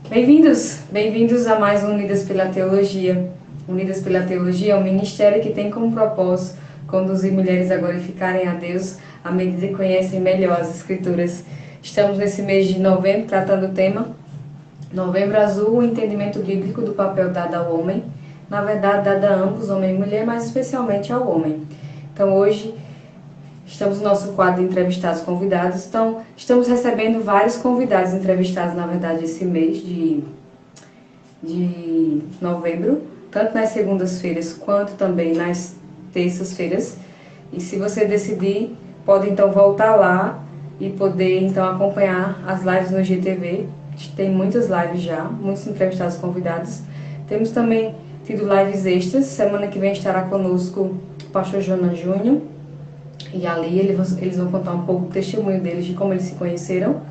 Bem-vindos a mais um Unidas pela Teologia. Unidas pela Teologia é um ministério que tem como propósito conduzir mulheres a glorificarem a Deus à medida que conhecem melhor as Escrituras. Estamos nesse mês de novembro tratando o tema Novembro Azul, o entendimento bíblico do papel dado ao homem, na verdade dado a ambos, homem e mulher, mas especialmente ao homem. Então hoje estamos no nosso quadro de entrevistados convidados. Então, estamos recebendo vários convidados entrevistados, na verdade, esse mês de novembro, tanto nas segundas-feiras quanto também nas terças-feiras. E se você decidir, pode então voltar lá e poder então acompanhar as lives no GTV. Tem muitas lives já, muitos entrevistados convidados. Temos também tido lives extras. Semana que vem estará conosco o pastor Jonas Júnior. E ali eles vão contar um pouco do testemunho deles, de como eles se conheceram.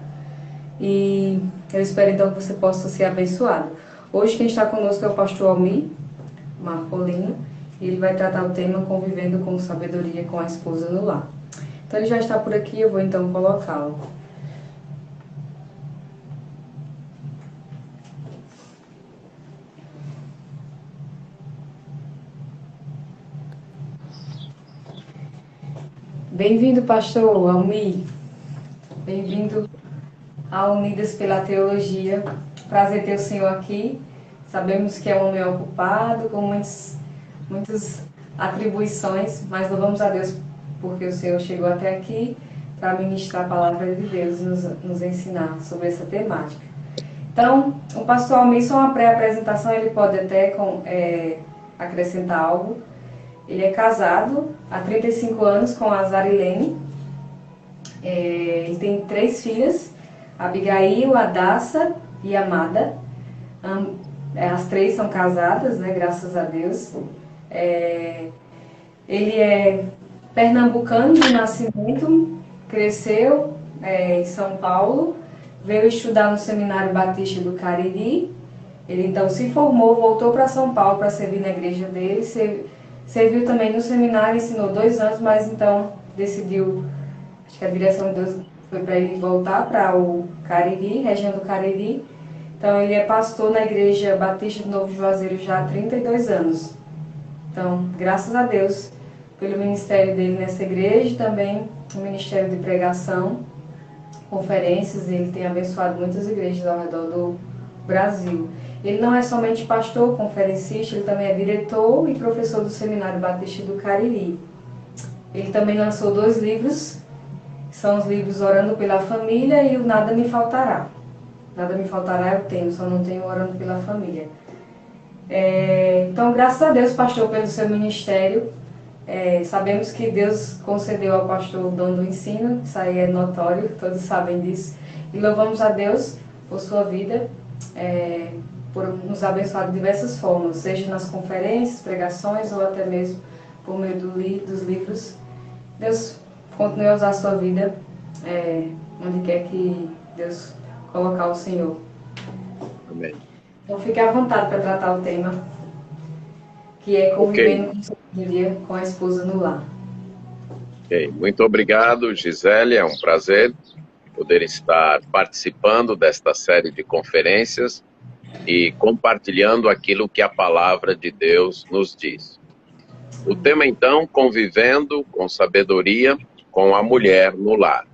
E eu espero então que você possa ser abençoado. Hoje quem está conosco é o pastor Almir Marcolino. E ele vai tratar o tema Convivendo com Sabedoria com a Esposa no Lar. Então ele já está por aqui, eu vou então colocá-lo. Bem-vindo, pastor Almir. Bem-vindo a Unidas pela Teologia. Prazer ter o senhor aqui. Sabemos que é um homem ocupado, com muitas atribuições, mas louvamos a Deus porque o senhor chegou até aqui para ministrar a palavra de Deus e nos ensinar sobre essa temática. Então, o pastor Almir, só uma pré-apresentação, ele pode até acrescentar algo. Ele é casado há 35 anos com a Zarilene. Ele tem 3 filhas, Abigail, Adassa e Amada. As 3 são casadas, né, graças a Deus. Ele é pernambucano de nascimento, cresceu em São Paulo, veio estudar no Seminário Batista do Cariri. Ele então se formou, voltou para São Paulo para servir na igreja dele. Serviu também no seminário, ensinou 2 anos, mas então decidiu, acho que a direção de Deus foi para ele voltar para o Cariri, região do Cariri. Então ele é pastor na igreja Batista do Novo Juazeiro já há 32 anos. Então, graças a Deus pelo ministério dele nessa igreja, e também o ministério de pregação, conferências. Ele tem abençoado muitas igrejas ao redor do Brasil. Ele não é somente pastor, conferencista, ele também é diretor e professor do Seminário Batista do Cariri. Ele também lançou 2 livros, que são os livros Orando pela Família e o Nada Me Faltará. Nada Me Faltará eu tenho, só não tenho Orando pela Família. Então, graças a Deus, pastor, pelo seu ministério. Sabemos que Deus concedeu ao pastor o dom do ensino, isso aí é notório, todos sabem disso. E louvamos a Deus por sua vida, por nos abençoar de diversas formas, seja nas conferências, pregações ou até mesmo por meio dos livros. Deus continue a usar a sua vida onde quer que Deus colocar o Senhor. Amém. Então fique à vontade para tratar o tema, que é convivendo com sabedoria com a esposa no lar. Ok, muito obrigado, Gisele, é um prazer poder estar participando desta série de conferências e compartilhando aquilo que a palavra de Deus nos diz. O tema, então, convivendo com sabedoria com a mulher no lar.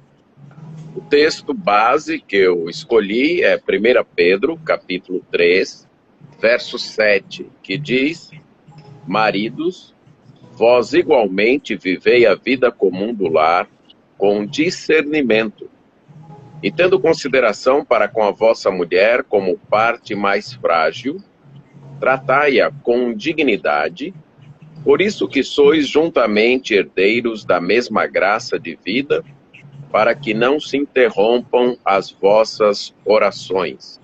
O texto base que eu escolhi é 1 Pedro, capítulo 3, verso 7, que diz: Maridos, vós igualmente vivei a vida comum do lar com discernimento, e tendo consideração para com a vossa mulher como parte mais frágil, tratai-a com dignidade, por isso que sois juntamente herdeiros da mesma graça de vida, para que não se interrompam as vossas orações.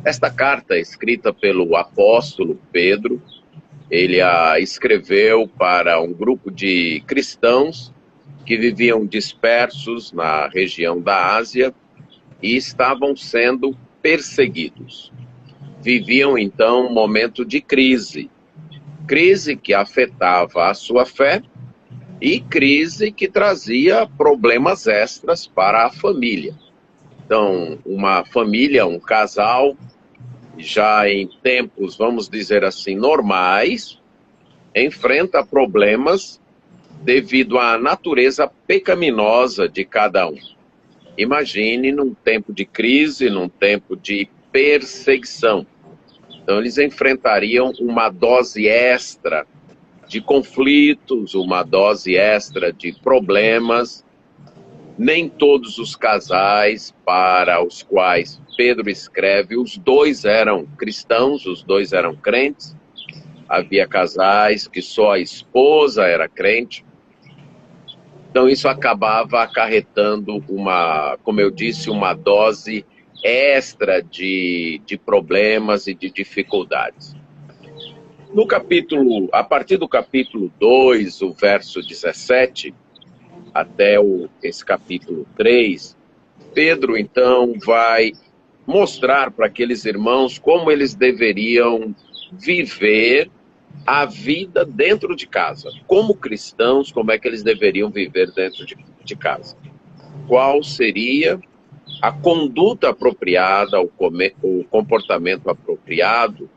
Esta carta é escrita pelo apóstolo Pedro. Ele a escreveu para um grupo de cristãos que viviam dispersos na região da Ásia e estavam sendo perseguidos. Viviam, então, um momento de crise que afetava a sua fé e crise que trazia problemas extras para a família. Então, uma família, um casal, já em tempos, vamos dizer assim, normais, enfrenta problemas devido à natureza pecaminosa de cada um. Imagine num tempo de crise, num tempo de perseguição. Então, eles enfrentariam uma dose extra de conflitos, uma dose extra de problemas. Nem todos os casais para os quais Pedro escreve, os dois eram cristãos, os dois eram crentes. Havia casais que só a esposa era crente. Então isso acabava acarretando como eu disse, uma dose extra de problemas e de dificuldades. A partir do capítulo 2, o verso 17, até esse capítulo 3, Pedro, então, vai mostrar para aqueles irmãos como eles deveriam viver a vida dentro de casa. Como cristãos, como é que eles deveriam viver dentro de casa. Qual seria a conduta apropriada, o comportamento apropriado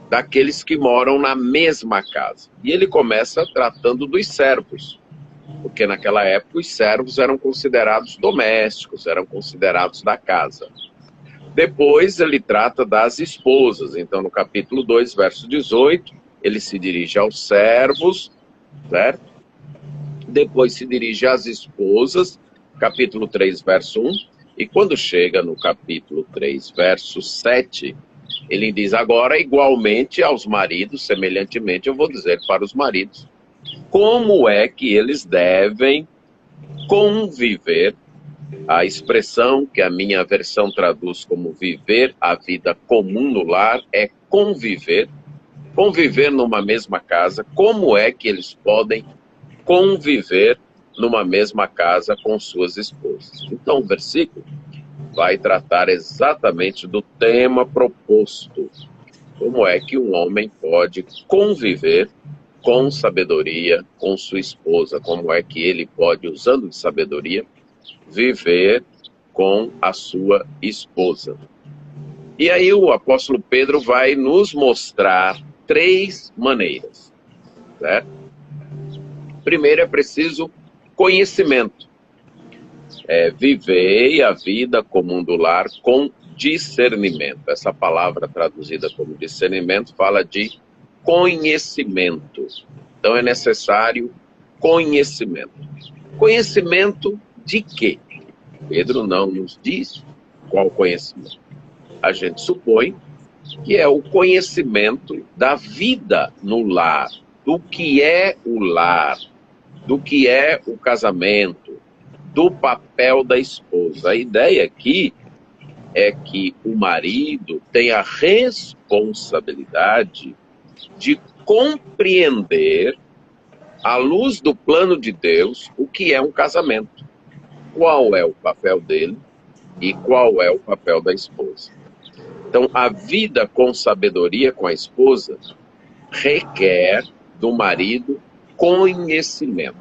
daqueles que moram na mesma casa. E ele começa tratando dos servos, porque naquela época os servos eram considerados domésticos, eram considerados da casa. Depois ele trata das esposas. Então no capítulo 2, verso 18, ele se dirige aos servos, certo? Depois se dirige às esposas, capítulo 3, verso 1. E quando chega no capítulo 3, verso 7, ele diz agora, igualmente aos maridos, semelhantemente eu vou dizer para os maridos, como é que eles devem conviver. A expressão que a minha versão traduz como viver a vida comum no lar é conviver numa mesma casa. Como é que eles podem conviver numa mesma casa com suas esposas? Então o versículo vai tratar exatamente do tema proposto. Como é que um homem pode conviver com sabedoria com sua esposa? Como é que ele pode, usando de sabedoria, viver com a sua esposa? E aí o apóstolo Pedro vai nos mostrar 3 maneiras, certo? Primeiro é preciso conhecimento. Vivei a vida comum do lar com discernimento. Essa palavra traduzida como discernimento fala de conhecimento. Então é necessário conhecimento. Conhecimento de quê? Pedro não nos diz qual conhecimento. A gente supõe que é o conhecimento da vida no lar, do que é o lar, do que é o casamento, do papel da esposa. A ideia aqui é que o marido tem a responsabilidade de compreender, à luz do plano de Deus, o que é um casamento. Qual é o papel dele e qual é o papel da esposa. Então, a vida com sabedoria com a esposa requer do marido conhecimento.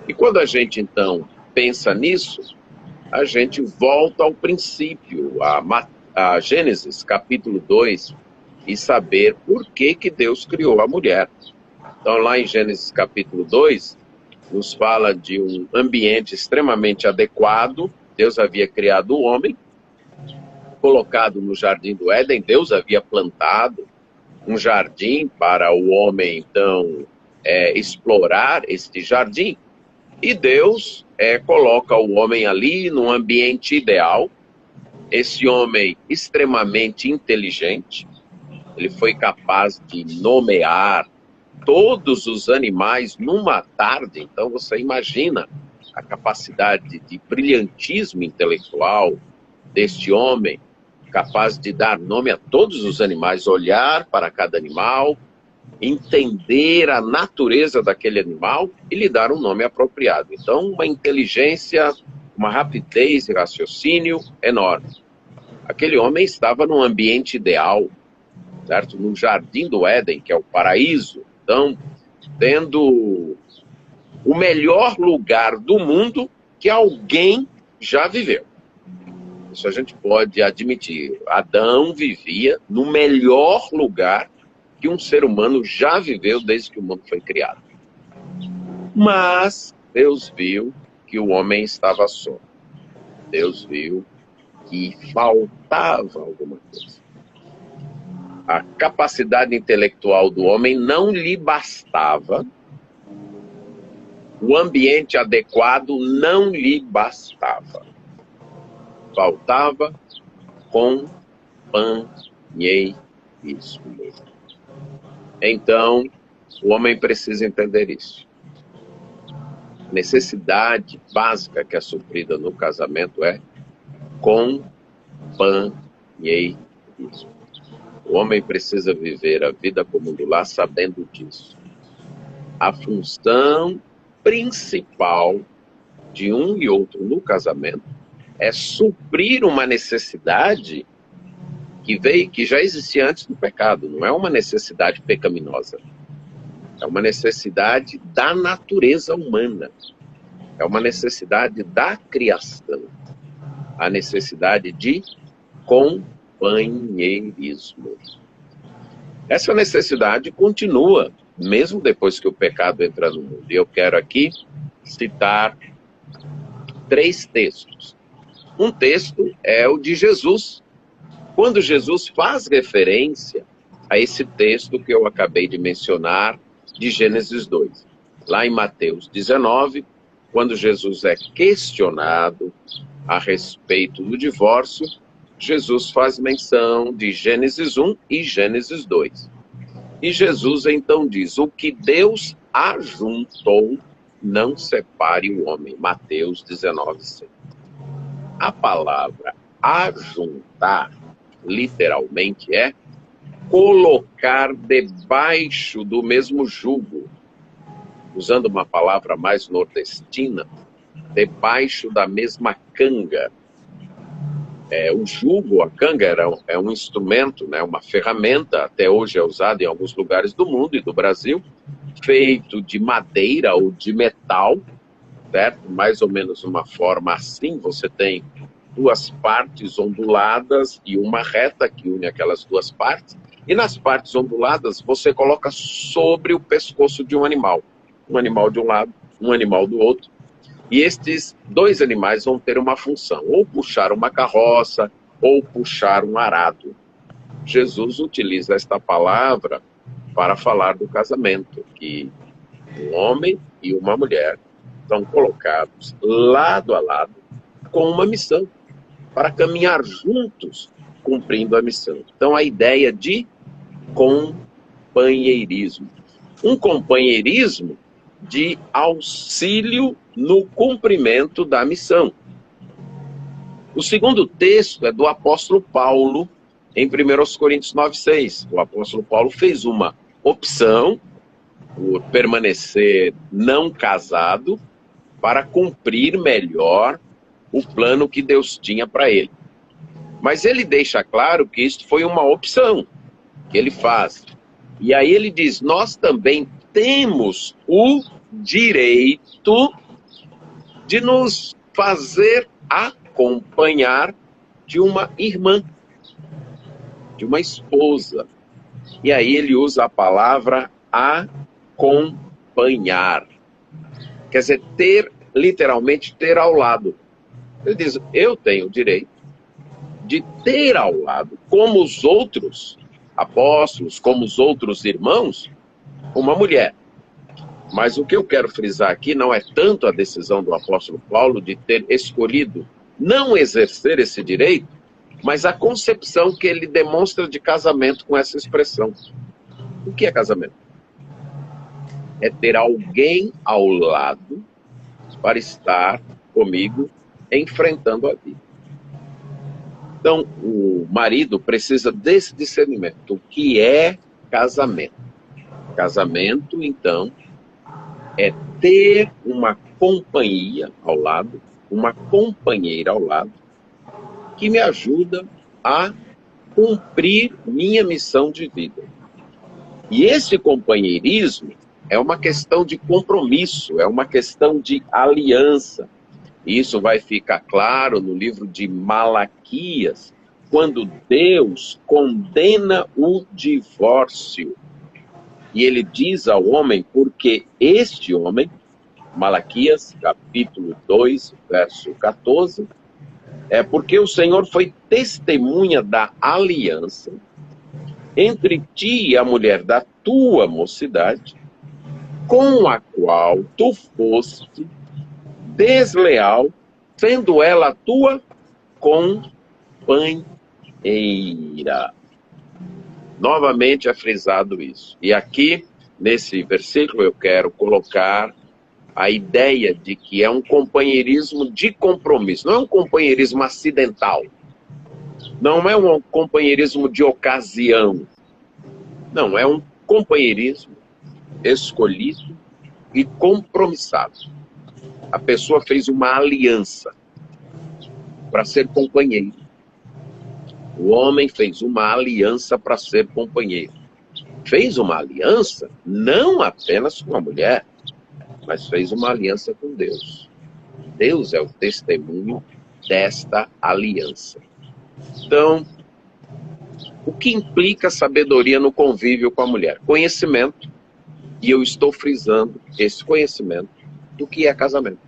E quando a gente, então, pensa nisso, a gente volta ao princípio, a Gênesis, capítulo 2, e saber por que Deus criou a mulher. Então, lá em Gênesis, capítulo 2, nos fala de um ambiente extremamente adequado. Deus havia criado o homem, colocado no jardim do Éden. Deus havia plantado um jardim para o homem, então, explorar este jardim. E Deus coloca o homem ali num ambiente ideal. Esse homem extremamente inteligente, ele foi capaz de nomear todos os animais numa tarde. Então você imagina a capacidade de brilhantismo intelectual deste homem, capaz de dar nome a todos os animais, olhar para cada animal, entender a natureza daquele animal e lhe dar um nome apropriado. Então, uma inteligência, uma rapidez e raciocínio enorme. Aquele homem estava num ambiente ideal, certo? No jardim do Éden, que é o paraíso. Então, tendo o melhor lugar do mundo que alguém já viveu. Isso a gente pode admitir. Adão vivia no melhor lugar que um ser humano já viveu desde que o mundo foi criado. Mas Deus viu que o homem estava só. Deus viu que faltava alguma coisa. A capacidade intelectual do homem não lhe bastava. O ambiente adequado não lhe bastava. Faltava companheirismo. Então, o homem precisa entender isso. A necessidade básica que é suprida no casamento é companheirismo. O homem precisa viver a vida como do lar sabendo disso. A função principal de um e outro no casamento é suprir uma necessidade que já existia antes do pecado. Não é uma necessidade pecaminosa. É uma necessidade da natureza humana. É uma necessidade da criação. A necessidade de companheirismo. Essa necessidade continua, mesmo depois que o pecado entra no mundo. E eu quero aqui citar 3 textos. Um texto é o de Jesus. Quando Jesus faz referência a esse texto que eu acabei de mencionar, de Gênesis 2. Lá em Mateus 19, quando Jesus é questionado a respeito do divórcio, Jesus faz menção de Gênesis 1 e Gênesis 2. E Jesus então diz, o que Deus ajuntou, não separe o homem. Mateus 19, 6. A palavra ajuntar, literalmente, é colocar debaixo do mesmo jugo. Usando uma palavra mais nordestina, debaixo da mesma canga. O jugo, a canga, é um instrumento, né, uma ferramenta, até hoje é usada em alguns lugares do mundo e do Brasil, feito de madeira ou de metal, certo? Mais ou menos uma forma assim, você tem 2 partes onduladas e uma reta que une aquelas 2 partes, e nas partes onduladas você coloca sobre o pescoço de um animal de um lado, um animal do outro, e estes 2 animais vão ter uma função, ou puxar uma carroça, ou puxar um arado. Jesus utiliza esta palavra para falar do casamento, que um homem e uma mulher são colocados lado a lado com uma missão, para caminhar juntos, cumprindo a missão. Então, a ideia de companheirismo. Um companheirismo de auxílio no cumprimento da missão. O segundo texto é do apóstolo Paulo, em 1 Coríntios 9,6. O apóstolo Paulo fez uma opção por permanecer não casado para cumprir melhor o plano que Deus tinha para ele. Mas ele deixa claro que isso foi uma opção que ele faz. E aí ele diz, nós também temos o direito de nos fazer acompanhar de uma irmã, de uma esposa. E aí ele usa a palavra acompanhar. Quer dizer, literalmente ter ao lado. Ele diz, eu tenho o direito de ter ao lado, como os outros apóstolos, como os outros irmãos, uma mulher. Mas o que eu quero frisar aqui não é tanto a decisão do apóstolo Paulo de ter escolhido não exercer esse direito, mas a concepção que ele demonstra de casamento com essa expressão. O que é casamento? É ter alguém ao lado para estar comigo enfrentando a vida. Então, o marido precisa desse discernimento. O que é casamento? Casamento, então, é ter uma companhia ao lado, uma companheira ao lado, que me ajuda a cumprir minha missão de vida. E esse companheirismo é uma questão de compromisso, é uma questão de aliança. Isso vai ficar claro no livro de Malaquias, quando Deus condena o divórcio. E ele diz ao homem, porque este homem, Malaquias, capítulo 2, verso 14, é porque o Senhor foi testemunha da aliança entre ti e a mulher da tua mocidade, com a qual tu foste desleal, sendo ela tua companheira. Novamente é frisado isso. E aqui, nesse versículo, eu quero colocar a ideia de que é um companheirismo de compromisso. Não é um companheirismo acidental. Não é um companheirismo de ocasião. Não, é um companheirismo escolhido e compromissado. A pessoa fez uma aliança para ser companheiro. O homem fez uma aliança para ser companheiro. Fez uma aliança não apenas com a mulher, mas fez uma aliança com Deus. Deus é o testemunho desta aliança. Então, o que implica sabedoria no convívio com a mulher? Conhecimento, e eu estou frisando esse conhecimento do que é casamento,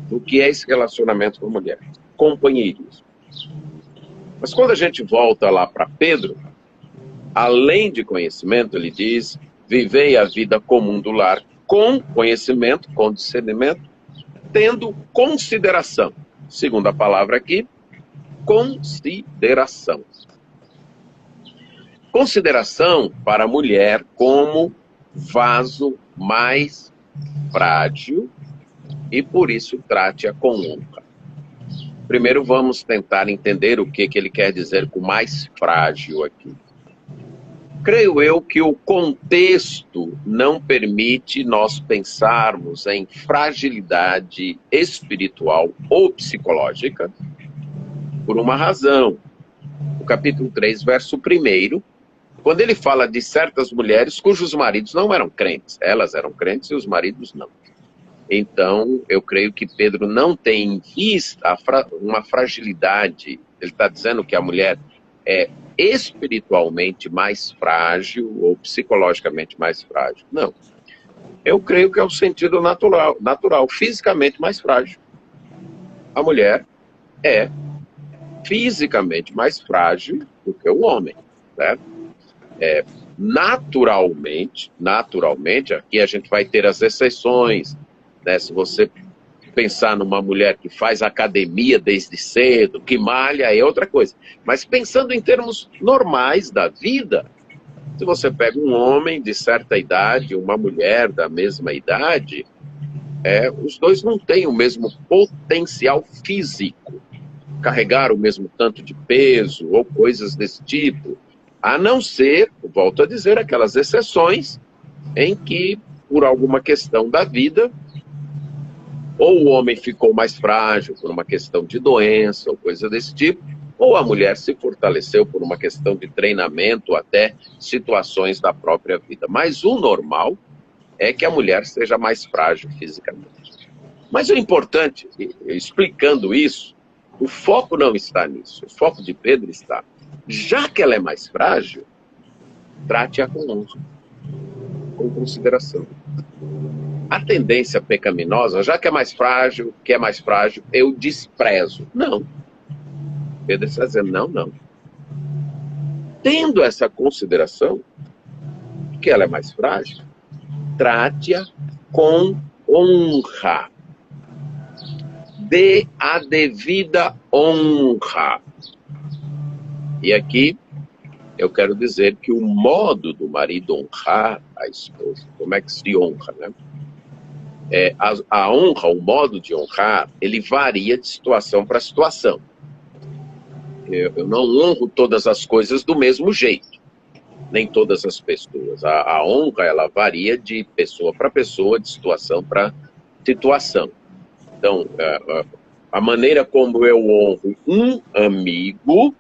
do que é esse relacionamento com a mulher, companheirismo. Mas quando a gente volta lá para Pedro, além de conhecimento, ele diz, vivei a vida comum do lar com conhecimento, com discernimento, tendo consideração. Segunda palavra aqui, consideração. Consideração para a mulher como vaso mais frágil e por isso trate-a com honra. Primeiro vamos tentar entender o que ele quer dizer com mais frágil aqui. Creio eu que o contexto não permite nós pensarmos em fragilidade espiritual ou psicológica por uma razão. O capítulo 3, verso 1, quando ele fala de certas mulheres cujos maridos não eram crentes, elas eram crentes e os maridos não. Então, eu creio que Pedro não tem em vista uma fragilidade. Ele está dizendo que a mulher é espiritualmente mais frágil ou psicologicamente mais frágil. Não. Eu creio que é o sentido natural, fisicamente mais frágil. A mulher é fisicamente mais frágil do que o homem, né? Naturalmente, aqui a gente vai ter as exceções, né? Se você pensar numa mulher que faz academia desde cedo, que malha, é outra coisa. Mas pensando em termos normais da vida, se você pega um homem de certa idade, uma mulher da mesma idade, os dois não têm o mesmo potencial físico, carregar o mesmo tanto de peso ou coisas desse tipo, a não ser, volto a dizer, aquelas exceções em que, por alguma questão da vida, ou o homem ficou mais frágil por uma questão de doença ou coisa desse tipo, ou a mulher se fortaleceu por uma questão de treinamento, até situações da própria vida. Mas o normal é que a mulher seja mais frágil fisicamente. Mas o importante, explicando isso, o foco não está nisso. O foco de Pedro está, já que ela é mais frágil, trate-a com honra, com consideração. A tendência pecaminosa, já que é mais frágil, eu desprezo. Não. Pedro está dizendo, não. Tendo essa consideração, que ela é mais frágil, trate-a com honra. Dê a devida honra. E aqui, eu quero dizer que o modo do marido honrar a esposa, como é que se honra, né? A honra, o modo de honrar, ele varia de situação para situação. Eu não honro todas as coisas do mesmo jeito, nem todas as pessoas. A honra, ela varia de pessoa para pessoa, de situação para situação. Então, a maneira como eu honro um amigo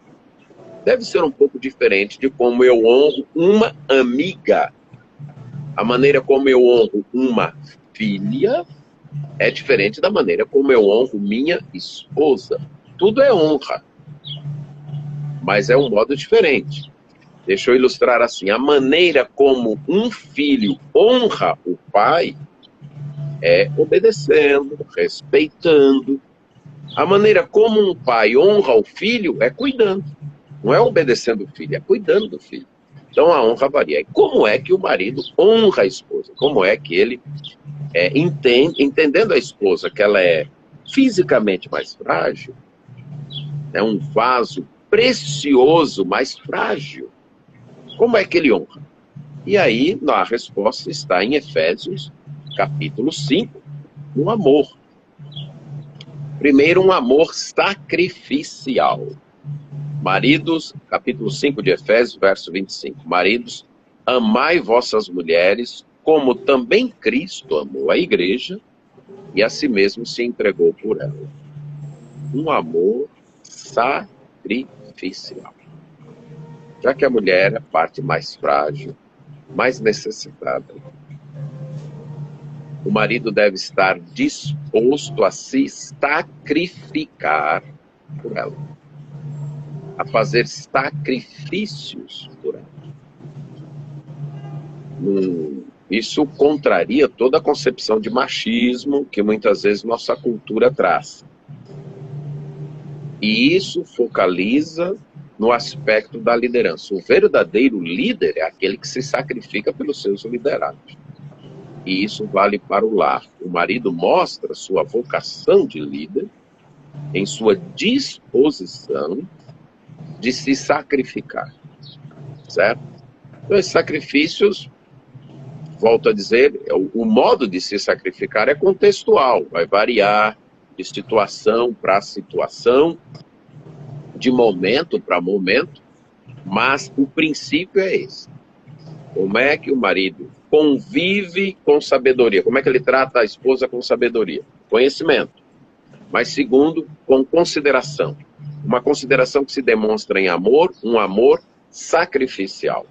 deve ser um pouco diferente de como eu honro uma amiga. A maneira como eu honro uma filha é diferente da maneira como eu honro minha esposa. Tudo é honra, mas é um modo diferente. Deixa eu ilustrar assim. A maneira como um filho honra o pai é obedecendo, respeitando. A maneira como um pai honra o filho é cuidando. Não é obedecendo o filho, é cuidando do filho. Então a honra varia. E como é que o marido honra a esposa? Como é que ele entendendo a esposa que ela é fisicamente mais frágil, é um vaso precioso, mais frágil. Como é que ele honra? E aí a resposta está em Efésios, capítulo 5, no amor. Primeiro, um amor sacrificial. Maridos, capítulo 5 de Efésios, verso 25. Maridos, amai vossas mulheres, como também Cristo amou a igreja e a si mesmo se entregou por ela. Um amor sacrificial. Já que a mulher é a parte mais frágil, mais necessitada, o marido deve estar disposto a se sacrificar por ela, a fazer sacrifícios por ela. Isso contraria toda a concepção de machismo que muitas vezes nossa cultura traz. E isso focaliza no aspecto da liderança. O verdadeiro líder é aquele que se sacrifica pelos seus liderados. E isso vale para o lar. O marido mostra sua vocação de líder em sua disposição de se sacrificar. Certo? Então, esses sacrifícios, volto a dizer, o modo de se sacrificar é contextual, vai variar de situação para situação, de momento para momento, mas o princípio é esse. Como é que o marido convive com sabedoria? Como é que ele trata a esposa com sabedoria? Conhecimento. Mas segundo, com consideração. Uma consideração que se demonstra em amor, um amor sacrificial.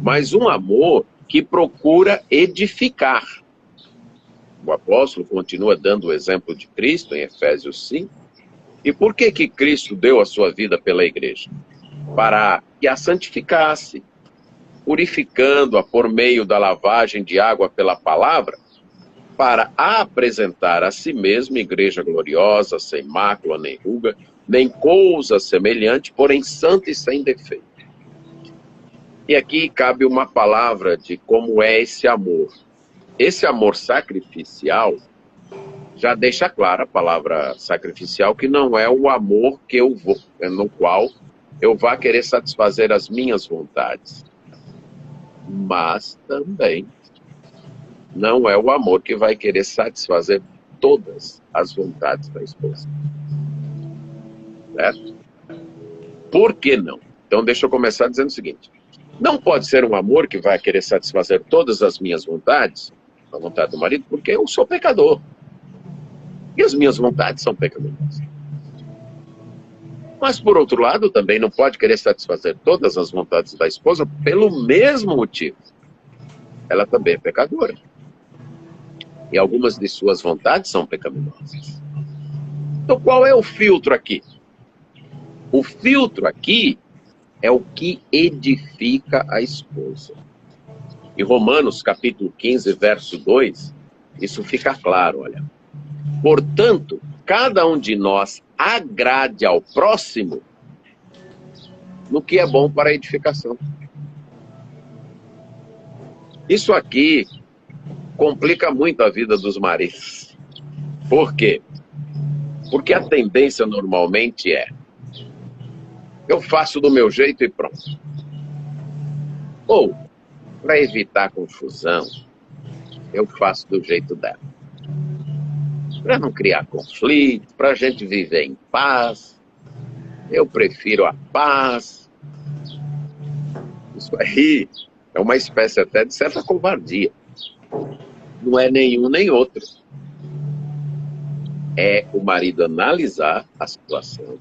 Mas um amor que procura edificar. O apóstolo continua dando o exemplo de Cristo em Efésios 5. E por que que Cristo deu a sua vida pela igreja? Para que a santificasse, purificando-a por meio da lavagem de água pela palavra, para apresentar a si mesmo igreja gloriosa, sem mácula, nem ruga, nem coisa semelhante, porém santa e sem defeito. E aqui cabe uma palavra de como é esse amor. Esse amor sacrificial já deixa clara a palavra sacrificial que não é o amor que eu vou, no qual eu vá querer satisfazer as minhas vontades. Mas também não é o amor que vai querer satisfazer todas as vontades da esposa. Certo? Por que não? Então deixa eu começar dizendo o seguinte. Não pode ser um amor que vai querer satisfazer todas as minhas vontades, a vontade do marido, porque eu sou pecador. E as minhas vontades são pecaminosas. Mas, por outro lado, também não pode querer satisfazer todas as vontades da esposa pelo mesmo motivo. Ela também é pecadora. E algumas de suas vontades são pecaminosas. Então, qual é o filtro aqui? O filtro aqui é o que edifica a esposa. Em Romanos, capítulo 15, verso 2, isso fica claro, olha. Portanto, cada um de nós agrade ao próximo no que é bom para a edificação. Isso aqui complica muito a vida dos maridos. Por quê? Porque a tendência normalmente é: eu faço do meu jeito e pronto. Ou, para evitar confusão, eu faço do jeito dela. Para não criar conflito, para a gente viver em paz, eu prefiro a paz. Isso aí é uma espécie até de certa covardia. Não é nenhum nem outro. É o marido analisar a situação,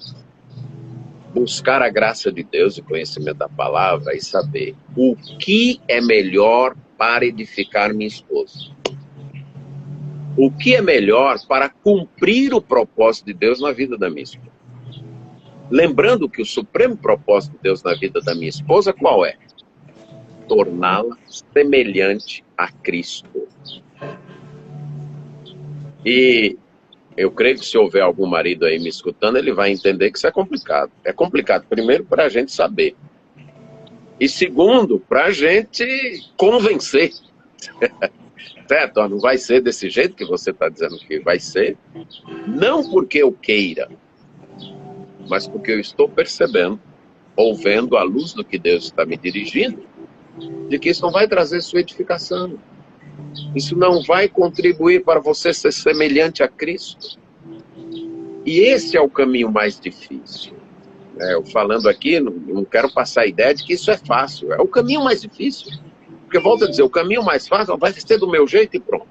buscar a graça de Deus e conhecimento da palavra e saber o que é melhor para edificar minha esposa. O que é melhor para cumprir o propósito de Deus na vida da minha esposa? Lembrando que o supremo propósito de Deus na vida da minha esposa, qual é? Torná-la semelhante a Cristo. E eu creio que se houver algum marido aí me escutando, ele vai entender que isso é complicado. É complicado, primeiro, para a gente saber. E segundo, para a gente convencer. Certo? Não vai ser desse jeito que você está dizendo que vai ser. Não porque eu queira, mas porque eu estou percebendo, ou vendo à luz do que Deus está me dirigindo, de que isso não vai trazer sua edificação. Isso não vai contribuir para você ser semelhante a Cristo. E esse é o caminho mais difícil. Eu falando aqui, não quero passar a ideia de que isso é fácil. É o caminho mais difícil. Porque, volto a dizer, o caminho mais fácil vai ser do meu jeito e pronto.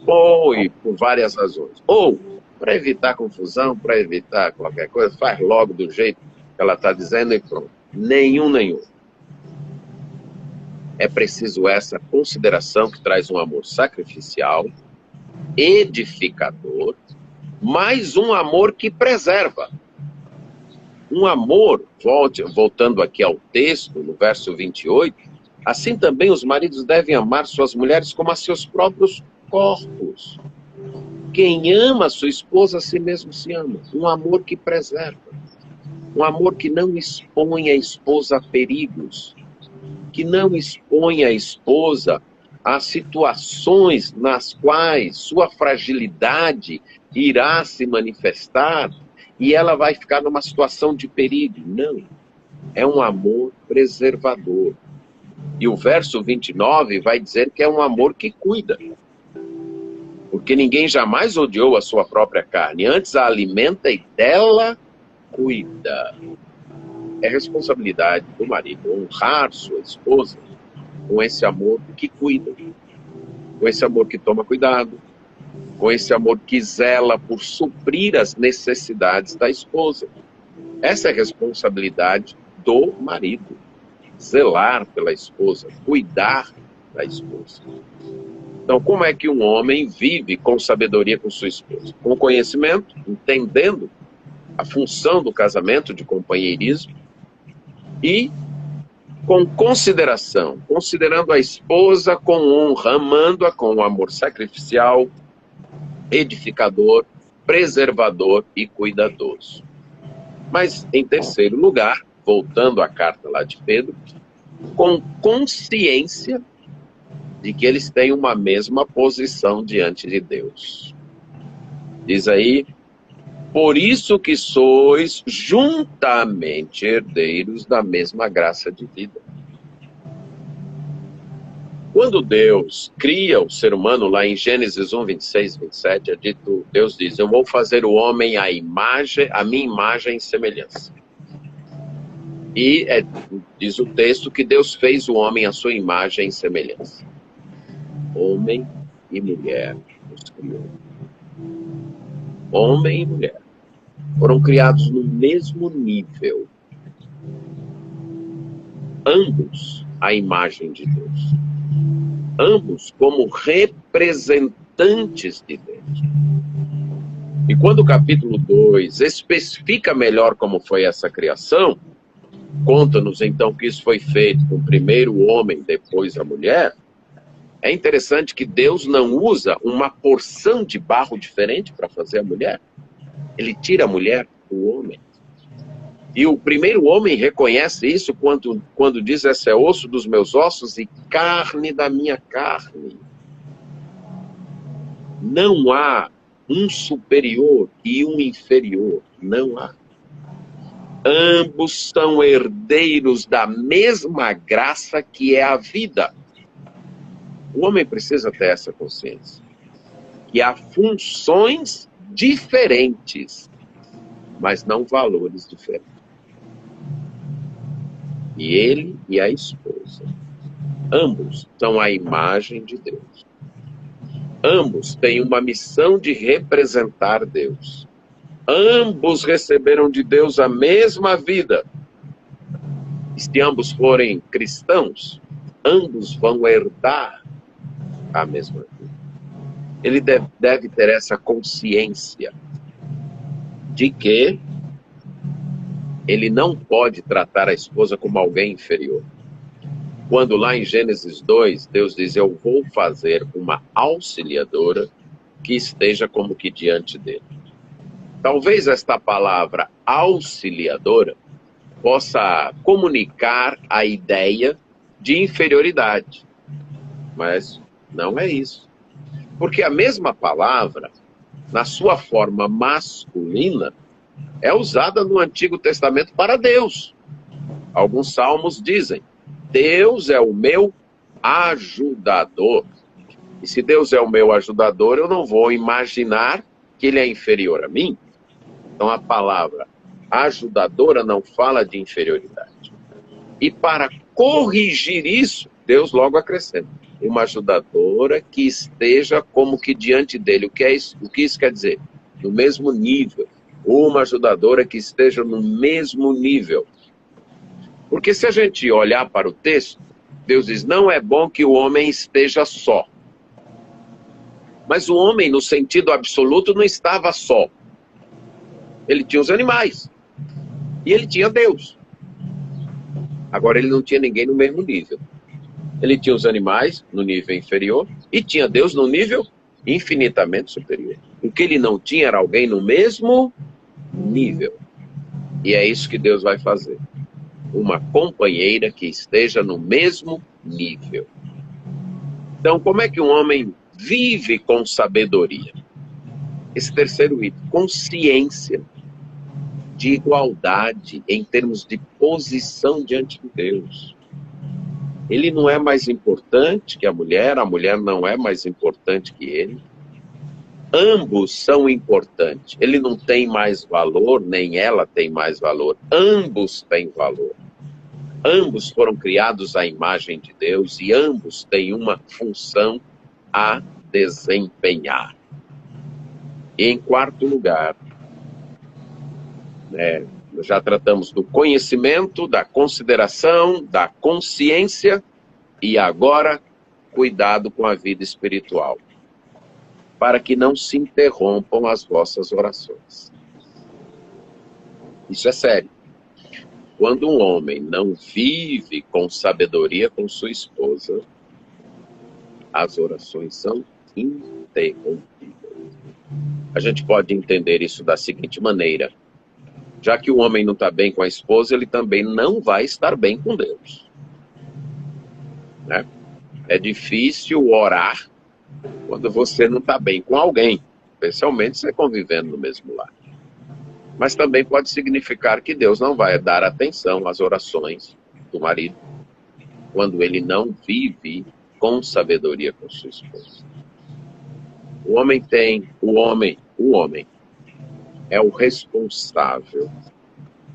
Ou e por várias razões. Ou, para evitar confusão, para evitar qualquer coisa, faz logo do jeito que ela está dizendo e pronto. Nenhum. É preciso essa consideração que traz um amor sacrificial, edificador, mas um amor que preserva. Um amor, voltando aqui ao texto, no verso 28, assim também os maridos devem amar suas mulheres como a seus próprios corpos. Quem ama sua esposa, a si mesmo se ama. Um amor que preserva. Um amor que não expõe a esposa a perigos. Que não expõe a esposa a situações nas quais sua fragilidade irá se manifestar e ela vai ficar numa situação de perigo. Não. É um amor preservador. E o verso 29 vai dizer que é um amor que cuida. Porque ninguém jamais odiou a sua própria carne, antes a alimenta e dela cuida. É responsabilidade do marido honrar sua esposa com esse amor que cuida, com esse amor que toma cuidado, com esse amor que zela por suprir as necessidades da esposa. Essa é a responsabilidade do marido. Zelar pela esposa, cuidar da esposa. Então, como é que um homem vive com sabedoria com sua esposa? Com conhecimento, entendendo a função do casamento de companheirismo e com consideração, considerando a esposa com honra, amando-a com um amor sacrificial, edificador, preservador e cuidadoso. Mas, em terceiro lugar, voltando à carta lá de Pedro, com consciência de que eles têm uma mesma posição diante de Deus. Diz aí, por isso que sois juntamente herdeiros da mesma graça de vida. Quando Deus cria o ser humano, lá em Gênesis 1, 26, 27, é dito, Deus diz, eu vou fazer o homem à minha imagem e semelhança. E diz o texto que Deus fez o homem à sua imagem e semelhança. Homem e mulher os criou. Homem e mulher foram criados no mesmo nível. Ambos à imagem de Deus. Ambos como representantes de Deus. E quando o capítulo 2 especifica melhor como foi essa criação, conta-nos então que isso foi feito com primeiro o homem, depois a mulher. É interessante que Deus não usa uma porção de barro diferente para fazer a mulher. Ele tira a mulher do homem. E o primeiro homem reconhece isso quando diz, esse é osso dos meus ossos e carne da minha carne. Não há um superior e um inferior. Não há. Ambos são herdeiros da mesma graça que é a vida. O homem precisa ter essa consciência. Que há funções diferentes, mas não valores diferentes. E ele e a esposa. Ambos são a imagem de Deus. Ambos têm uma missão de representar Deus. Ambos receberam de Deus a mesma vida. E se ambos forem cristãos, ambos vão herdar a mesma vida. Ele deve ter essa consciência de que ele não pode tratar a esposa como alguém inferior. Quando lá em Gênesis 2, Deus diz, eu vou fazer uma auxiliadora que esteja como que diante dele. Talvez esta palavra auxiliadora possa comunicar a ideia de inferioridade, mas não é isso. Porque a mesma palavra, na sua forma masculina, é usada no Antigo Testamento para Deus. Alguns salmos dizem, Deus é o meu ajudador. E se Deus é o meu ajudador, eu não vou imaginar que ele é inferior a mim. Então a palavra ajudadora não fala de inferioridade. E para corrigir isso, Deus logo acrescenta. Uma ajudadora que esteja como que diante dele. O que isso quer dizer? No mesmo nível. Uma ajudadora que esteja no mesmo nível. Porque se a gente olhar para o texto, Deus diz, não é bom que o homem esteja só. Mas o homem, no sentido absoluto, não estava só. Ele tinha os animais. E ele tinha Deus. Agora ele não tinha ninguém no mesmo nível. Ele tinha os animais no nível inferior e tinha Deus no nível infinitamente superior. O que ele não tinha era alguém no mesmo nível. E é isso que Deus vai fazer. Uma companheira que esteja no mesmo nível. Então, como é que um homem vive com sabedoria? Esse terceiro item, consciência de igualdade em termos de posição diante de Deus. Ele não é mais importante que a mulher não é mais importante que ele. Ambos são importantes. Ele não tem mais valor, nem ela tem mais valor. Ambos têm valor. Ambos foram criados à imagem de Deus e ambos têm uma função a desempenhar. E em quarto lugar, já tratamos do conhecimento, da consideração, da consciência e agora cuidado com a vida espiritual, para que não se interrompam as vossas orações. Isso é sério. Quando um homem não vive com sabedoria com sua esposa, as orações são interrompidas. A gente pode entender isso da seguinte maneira. Já que o homem não está bem com a esposa, ele também não vai estar bem com Deus. Né? É difícil orar quando você não está bem com alguém, especialmente você convivendo no mesmo lar. Mas também pode significar que Deus não vai dar atenção às orações do marido quando ele não vive com sabedoria com sua esposa. O homem é o responsável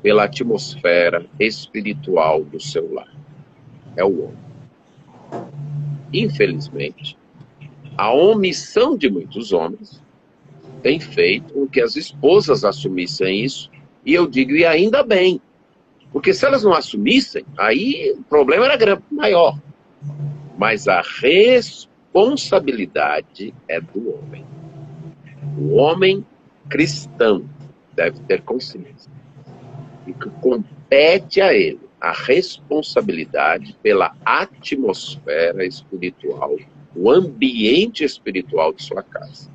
pela atmosfera espiritual do seu lar. É o homem. Infelizmente, a omissão de muitos homens tem feito com que as esposas assumissem isso, e eu digo, e ainda bem, porque se elas não assumissem, aí o problema era maior. Mas a responsabilidade é do homem. O homem cristão deve ter consciência e que compete a ele a responsabilidade pela atmosfera espiritual, o ambiente espiritual de sua casa.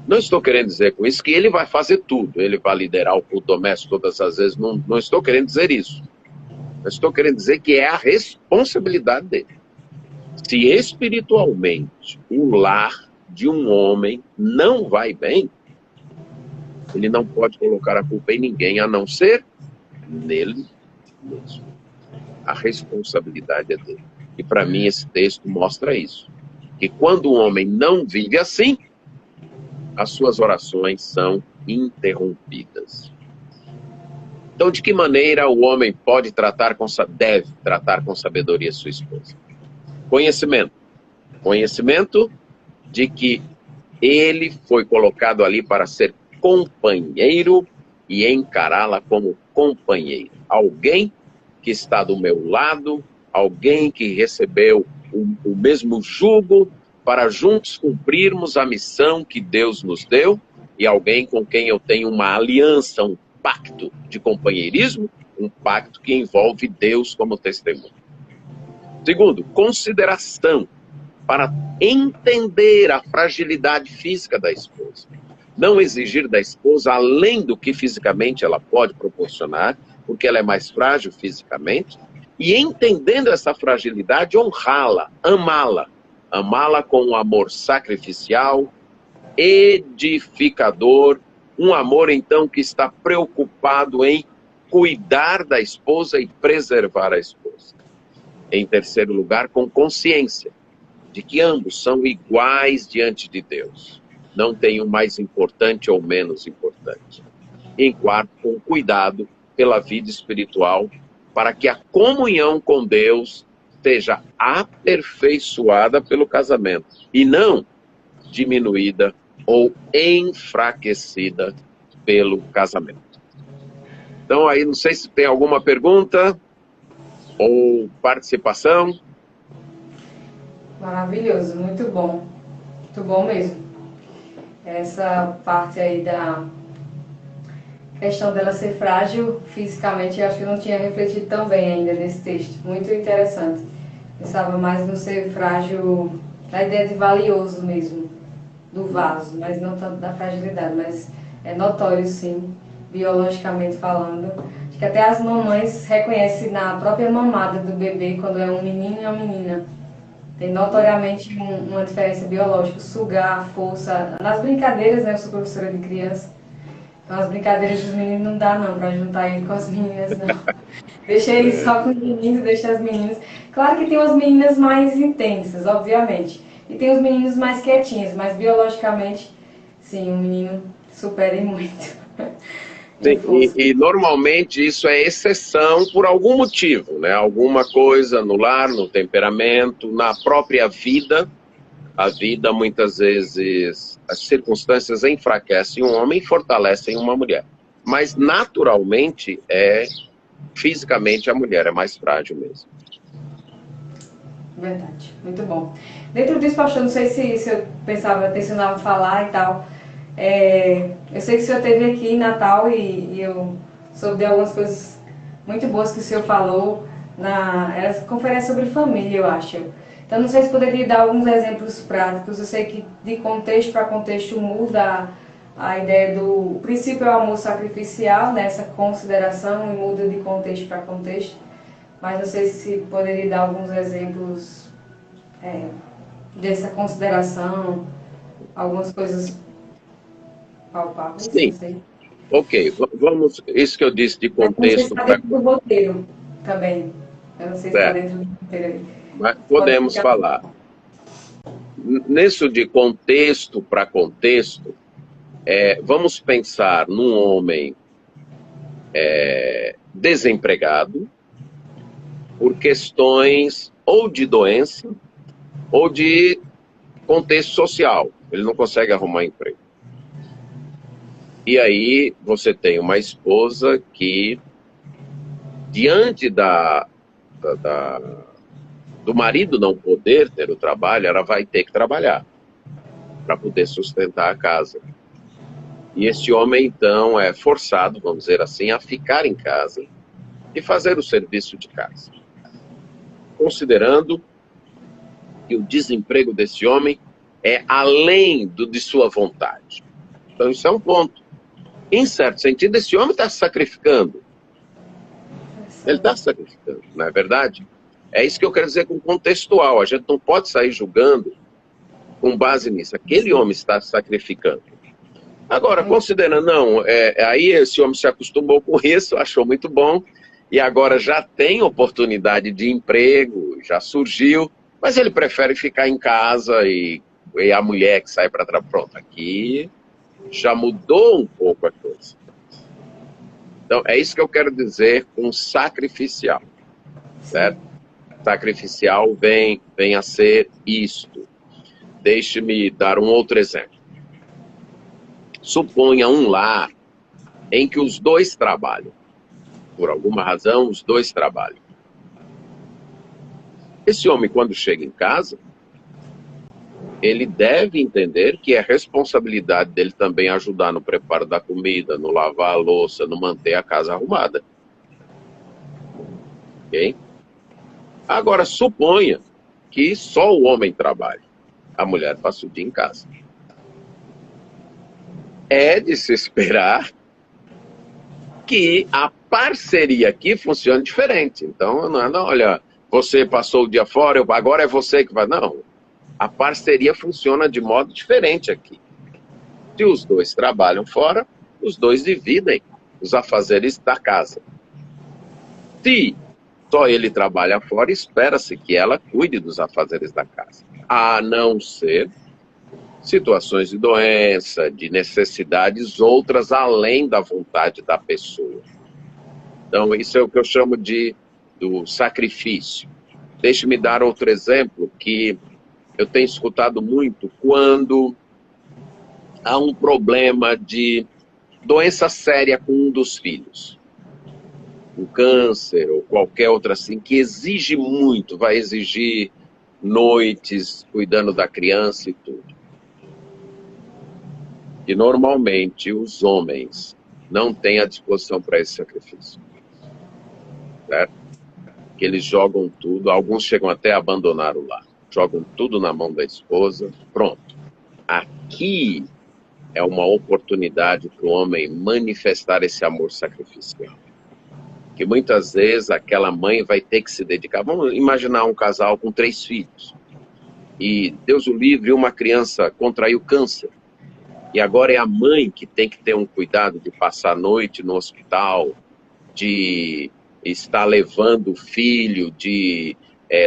Não estou querendo dizer com isso que ele vai fazer tudo, ele vai liderar o culto doméstico todas as vezes, não estou querendo dizer isso. Eu estou querendo dizer que é a responsabilidade dele. Se espiritualmente o lar de um homem não vai bem, ele não pode colocar a culpa em ninguém, a não ser nele mesmo. A responsabilidade é dele. E para mim esse texto mostra isso. Que quando um homem não vive assim, as suas orações são interrompidas. Então, de que maneira o homem deve tratar com sabedoria sua esposa? Conhecimento. Conhecimento de que ele foi colocado ali para ser companheiro e encará-la como companheiro. Alguém que está do meu lado alguém que recebeu o mesmo jugo para juntos cumprirmos a missão que Deus nos deu, e alguém com quem eu tenho uma aliança, um pacto de companheirismo, um pacto que envolve Deus como testemunho. Segundo, consideração, para entender a fragilidade física da esposa. Não exigir da esposa além do que fisicamente ela pode proporcionar, porque ela é mais frágil fisicamente, e entendendo essa fragilidade, honrá-la, amá-la. Amá-la com um amor sacrificial, edificador, um amor então que está preocupado em cuidar da esposa e preservar a esposa. Em terceiro lugar, com consciência de que ambos são iguais diante de Deus. Não tem um mais importante ou menos importante. Em quarto, com cuidado pela vida espiritual, para que a comunhão com Deus seja aperfeiçoada pelo casamento e não diminuída ou enfraquecida pelo casamento. Então aí, não sei se tem alguma pergunta ou participação. Maravilhoso, muito bom. Muito bom mesmo. Essa parte aí da questão dela ser frágil fisicamente, eu acho que eu não tinha refletido tão bem ainda nesse texto. Muito interessante. Pensava mais no ser frágil, da ideia de valioso mesmo, do vaso, mas não tanto da fragilidade, mas é notório sim, biologicamente falando. Acho que até as mamães reconhecem na própria mamada do bebê, quando é um menino e uma menina. Tem notoriamente uma diferença biológica, sugar, a força. Nas brincadeiras, né, eu sou professora de criança, então as brincadeiras dos meninos não dá não, pra juntar ele com as meninas não. Deixa ele só com os meninos, deixa as meninas. Claro que tem umas meninas mais intensas, obviamente. E tem os meninos mais quietinhos, mas biologicamente, sim, o menino supera muito. Sim, e normalmente isso é exceção por algum motivo, né? Alguma coisa no lar, no temperamento, na própria vida. A vida, muitas vezes, as circunstâncias enfraquecem um homem e fortalecem uma mulher. Mas, naturalmente, fisicamente, a mulher é mais frágil mesmo. Verdade, muito bom. Dentro disso, pastor, não sei se eu pensava, tensionava falar e tal. Eu sei que o senhor esteve aqui em Natal e eu soube de algumas coisas muito boas que o senhor falou era conferência sobre família, eu acho. Então, não sei se poderia dar alguns exemplos práticos. Eu sei que de contexto para contexto muda a ideia do... O princípio é o amor sacrificial, nessa consideração, e muda de contexto para contexto. Mas não sei se poderia dar alguns exemplos dessa consideração, algumas coisas palpáveis. Sim. Não sei. Ok, vamos... Isso que eu disse de contexto... Não sei se está dentro do roteiro também. Eu não sei se está dentro do roteiro aí. Mas podemos falar. Nisso de contexto para contexto, vamos pensar num homem desempregado por questões ou de doença ou de contexto social. Ele não consegue arrumar emprego. E aí você tem uma esposa que, diante do marido não poder ter o trabalho, ela vai ter que trabalhar para poder sustentar a casa. E este homem, então, é forçado, vamos dizer assim, a ficar em casa e fazer o serviço de casa. Considerando que o desemprego desse homem é além de sua vontade. Então, isso é um ponto. Em certo sentido, esse homem está se sacrificando. Ele está se sacrificando, não é verdade? É isso que eu quero dizer com contextual. A gente não pode sair julgando com base nisso. Aquele homem está se sacrificando. Agora, considerando, não, aí esse homem se acostumou com isso, achou muito bom, e agora já tem oportunidade de emprego, já surgiu, mas ele prefere ficar em casa e a mulher que sai para trabalhar. Pronto, aqui já mudou um pouco a coisa. Então, é isso que eu quero dizer com sacrificial, certo? Sacrificial vem a ser isto. Deixe-me dar um outro exemplo. Suponha um lar em que os dois trabalham. Por alguma razão, os dois trabalham. Esse homem, quando chega em casa, ele deve entender que é responsabilidade dele também ajudar no preparo da comida, no lavar a louça, no manter a casa arrumada. Ok? Agora, suponha que só o homem trabalhe, a mulher passa o dia em casa. É de se esperar que a parceria aqui funcione diferente. Então, não, olha, você passou o dia fora, agora é você que vai. Não, a parceria funciona de modo diferente aqui. Se os dois trabalham fora, os dois dividem os afazeres da casa. Se só ele trabalha fora, espera-se que ela cuide dos afazeres da casa. A não ser situações de doença, de necessidades outras além da vontade da pessoa. Então, isso é o que eu chamo do sacrifício. Deixe-me dar outro exemplo que eu tenho escutado muito quando há um problema de doença séria com um dos filhos. Um câncer ou qualquer outra assim, que exige muito, vai exigir noites cuidando da criança e tudo. E normalmente os homens não têm a disposição para esse sacrifício. Certo? Que eles jogam tudo, alguns chegam até a abandonar o lar. Jogam tudo na mão da esposa, pronto. Aqui é uma oportunidade para o homem manifestar esse amor sacrificial. Que muitas vezes aquela mãe vai ter que se dedicar. Vamos imaginar um casal com 3 filhos. E Deus o livre, uma criança contraiu câncer. E agora é a mãe que tem que ter um cuidado de passar a noite no hospital, de estar levando o filho, de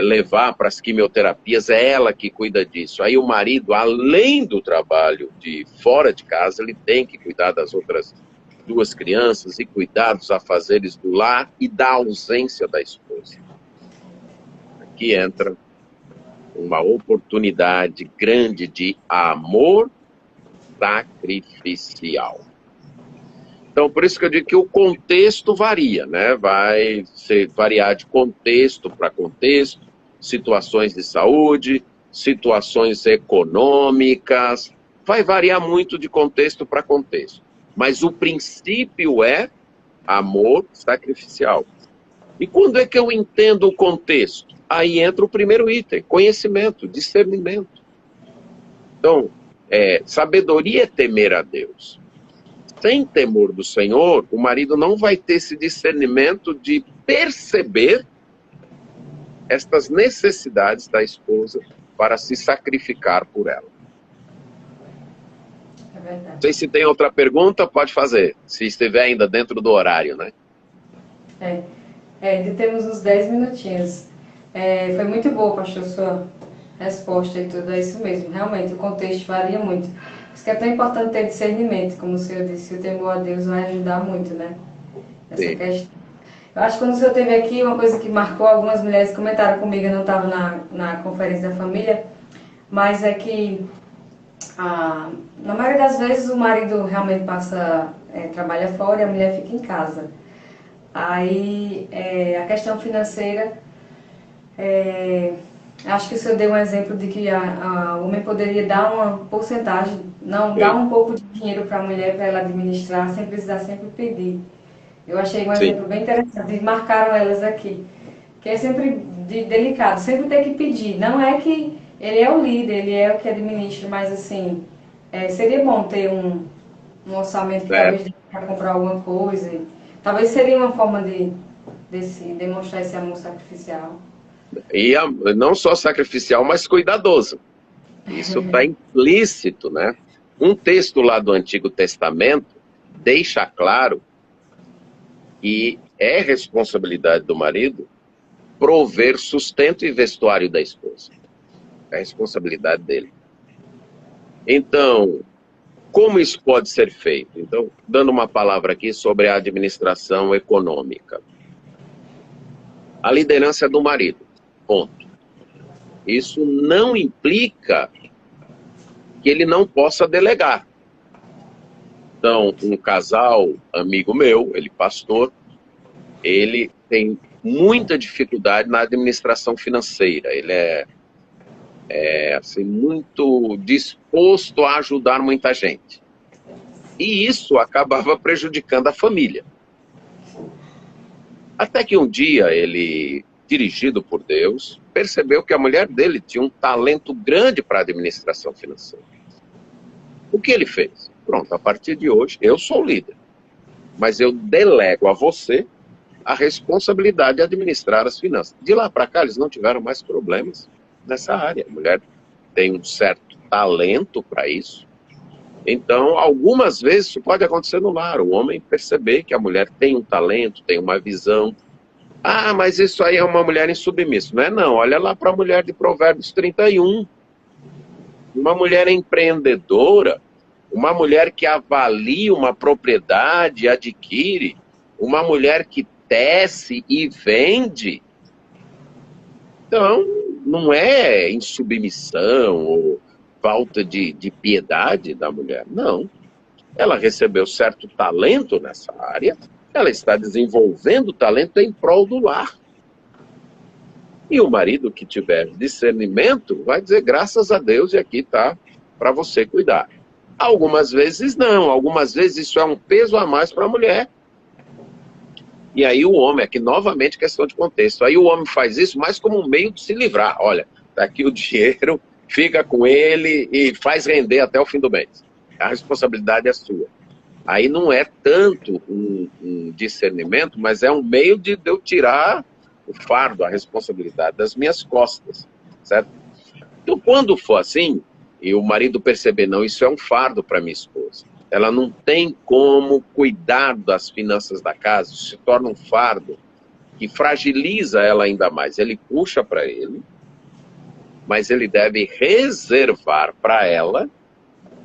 levar para as quimioterapias, é ela que cuida disso. Aí o marido, além do trabalho de fora de casa, ele tem que cuidar das outras 2 crianças e cuidar dos afazeres do lar e da ausência da esposa. Aqui entra uma oportunidade grande de amor sacrificial. Então, por isso que eu digo que o contexto varia, né? Vai variar de contexto para contexto, situações de saúde, situações econômicas, vai variar muito de contexto para contexto. Mas o princípio é amor sacrificial. E quando é que eu entendo o contexto? Aí entra o primeiro item, conhecimento, discernimento. Então, sabedoria é temer a Deus. Sem temor do Senhor, o marido não vai ter esse discernimento de perceber estas necessidades da esposa para se sacrificar por ela. É verdade. Não sei se tem outra pergunta, pode fazer, se estiver ainda dentro do horário, né? Temos uns 10 minutinhos. Foi muito boa, pastor, sua resposta e tudo, é isso mesmo. Realmente, o contexto varia muito. Por isso que é tão importante ter discernimento, como o senhor disse, o temor a Deus vai ajudar muito, né? Essa Sim. questão. Eu acho que quando o senhor esteve aqui, uma coisa que marcou, algumas mulheres comentaram comigo, eu não estava na conferência da família, mas é que, na maioria das vezes, o marido realmente trabalha fora e a mulher fica em casa. Aí, a questão financeira, acho que o senhor deu um exemplo de que o homem poderia dar uma porcentagem, dar um pouco de dinheiro para a mulher, para ela administrar, sem precisar sempre pedir. Eu achei um exemplo bem interessante, e marcaram elas aqui. Que é sempre delicado, sempre tem que pedir. Não é que ele é o líder, ele é o que administra, mas assim, seria bom ter um orçamento que talvez dê para comprar alguma coisa. Talvez seria uma forma de demonstrar esse amor sacrificial. E não só sacrificial, mas cuidadoso. Isso está implícito, né? Um texto lá do Antigo Testamento deixa claro que é responsabilidade do marido prover sustento e vestuário da esposa. É responsabilidade dele. Então, como isso pode ser feito? Então, dando uma palavra aqui sobre a administração econômica. A liderança é do marido. Ponto. Isso não implica que ele não possa delegar. Então, um casal, amigo meu, ele pastor, ele tem muita dificuldade na administração financeira. Ele é assim, muito disposto a ajudar muita gente. E isso acabava prejudicando a família. Até que um dia ele, dirigido por Deus, percebeu que a mulher dele tinha um talento grande para a administração financeira. O que ele fez? Pronto, a partir de hoje eu sou o líder, mas eu delego a você a responsabilidade de administrar as finanças. De lá para cá eles não tiveram mais problemas nessa área. A mulher tem um certo talento para isso. Então, algumas vezes isso pode acontecer no lar, o homem perceber que a mulher tem um talento, tem uma visão. Ah, mas isso aí é uma mulher insubmissa. Não é não, olha lá para a mulher de Provérbios 31. Uma mulher empreendedora, uma mulher que avalia uma propriedade, adquire, uma mulher que tece e vende. Então, não é insubmissão ou falta de piedade da mulher, não. Ela recebeu certo talento nessa área, ela está desenvolvendo o talento em prol do lar. E o marido que tiver discernimento vai dizer, graças a Deus, e aqui está para você cuidar. Algumas vezes não, algumas vezes isso é um peso a mais para a mulher. E aí o homem, aqui novamente questão de contexto, aí o homem faz isso mais como um meio de se livrar. Olha, está aqui o dinheiro, fica com ele e faz render até o fim do mês. A responsabilidade é sua. Aí não é tanto um discernimento, mas é um meio de eu tirar o fardo, a responsabilidade das minhas costas, certo? Então, quando for assim, e o marido perceber, não, isso é um fardo para minha esposa, ela não tem como cuidar das finanças da casa, isso se torna um fardo que fragiliza ela ainda mais. Ele puxa para ele, mas ele deve reservar para ela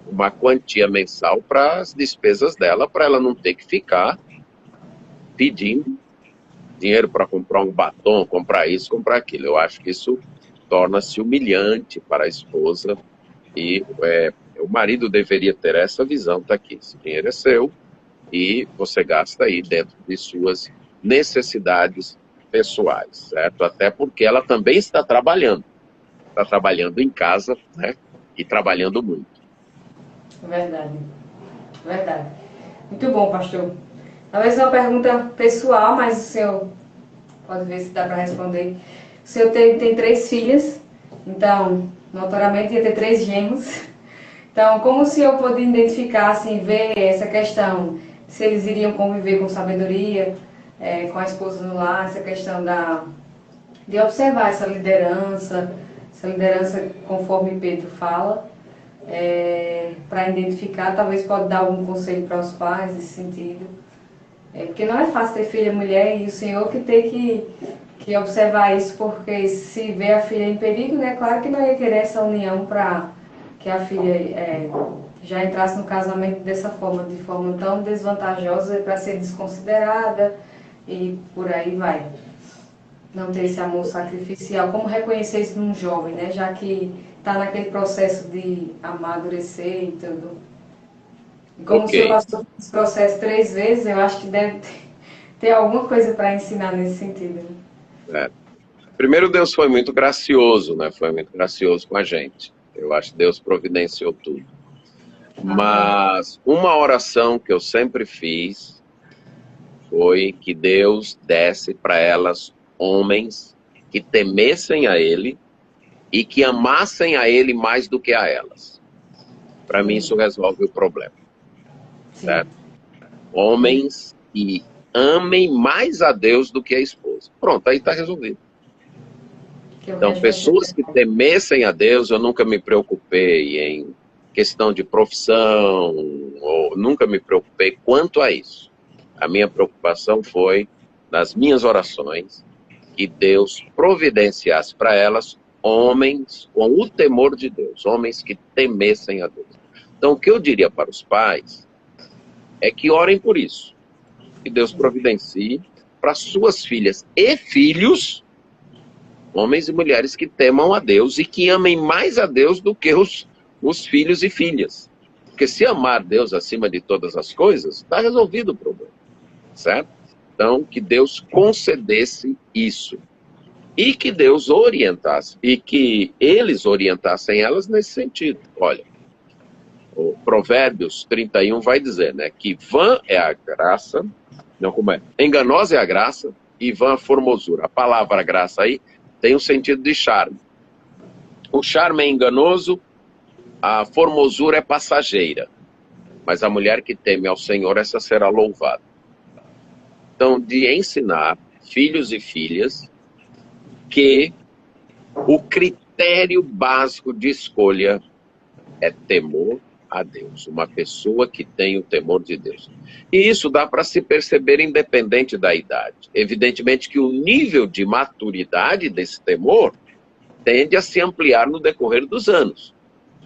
uma quantia mensal para as despesas dela, para ela não ter que ficar pedindo dinheiro para comprar um batom, comprar isso, comprar aquilo. Eu acho que isso torna-se humilhante para a esposa e o marido deveria ter essa visão, tá aqui, esse dinheiro é seu e você gasta aí dentro de suas necessidades pessoais, certo? Até porque ela também está trabalhando em casa, né? E trabalhando muito. Verdade, verdade. Muito bom, pastor. Talvez uma pergunta pessoal, mas o senhor pode ver se dá para responder. O senhor tem 3 filhas, então, notoriamente ia ter 3 gêmeos. Então, como o senhor pode identificar, assim, ver essa questão, se eles iriam conviver com sabedoria, com a esposa no lar, essa questão de observar essa liderança conforme Pedro fala, para identificar, talvez pode dar algum conselho para os pais nesse sentido. Porque não é fácil ter filha mulher e o senhor que tem que observar isso, porque se vê a filha em perigo, né, claro que não ia querer essa união para que a filha já entrasse no casamento dessa forma, de forma tão desvantajosa para ser desconsiderada e por aí vai. Não ter esse amor sacrificial. Como reconhecer isso num jovem, né, já que está naquele processo de amadurecer e tudo. E como o senhor passou por esse processo 3 vezes, eu acho que deve ter alguma coisa para ensinar nesse sentido. Primeiro, Deus foi muito gracioso, né? Foi muito gracioso com a gente. Eu acho que Deus providenciou tudo. Mas uma oração que eu sempre fiz foi que Deus desse para elas homens que temessem a Ele e que amassem a Ele mais do que a elas. Para mim, isso resolve o problema. Certo? Homens que amem mais a Deus do que a esposa. Pronto, aí está resolvido. Então, pessoas que temessem a Deus, eu nunca me preocupei em questão de profissão, ou nunca me preocupei quanto a isso. A minha preocupação foi, nas minhas orações, que Deus providenciasse para elas homens com o temor de Deus, homens que temessem a Deus. Então, o que eu diria para os pais é que orem por isso. Que Deus providencie para suas filhas e filhos, homens e mulheres que temam a Deus e que amem mais a Deus do que os filhos e filhas. Porque se amar Deus acima de todas as coisas, está resolvido o problema. Certo? Então, que Deus concedesse isso. E que Deus orientasse. E que eles orientassem elas nesse sentido. Olha, o Provérbios 31 vai dizer, né? Que vã é a graça... Não, como é? Enganosa é a graça e vã a formosura. A palavra graça aí tem um sentido de charme. O charme é enganoso, a formosura é passageira. Mas a mulher que teme ao Senhor, essa será louvada. Então, de ensinar filhos e filhas que o critério básico de escolha é temor a Deus. Uma pessoa que tem o temor de Deus. E isso dá para se perceber independente da idade. Evidentemente que o nível de maturidade desse temor tende a se ampliar no decorrer dos anos.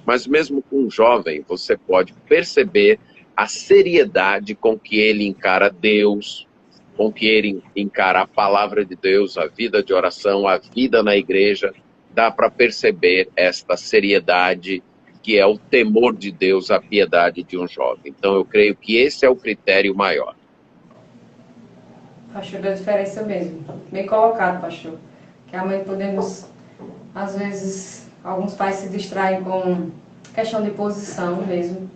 Mas mesmo com um jovem, você pode perceber a seriedade com que ele encara Deus, com que ele encara a palavra de Deus, a vida de oração, a vida na igreja. Dá para perceber esta seriedade que é o temor de Deus, a piedade de um jovem. Então eu creio que esse é o critério maior. Pastor, deu diferença mesmo. Bem colocado, pastor. Realmente podemos, às vezes, alguns pais se distraem com questão de posição mesmo,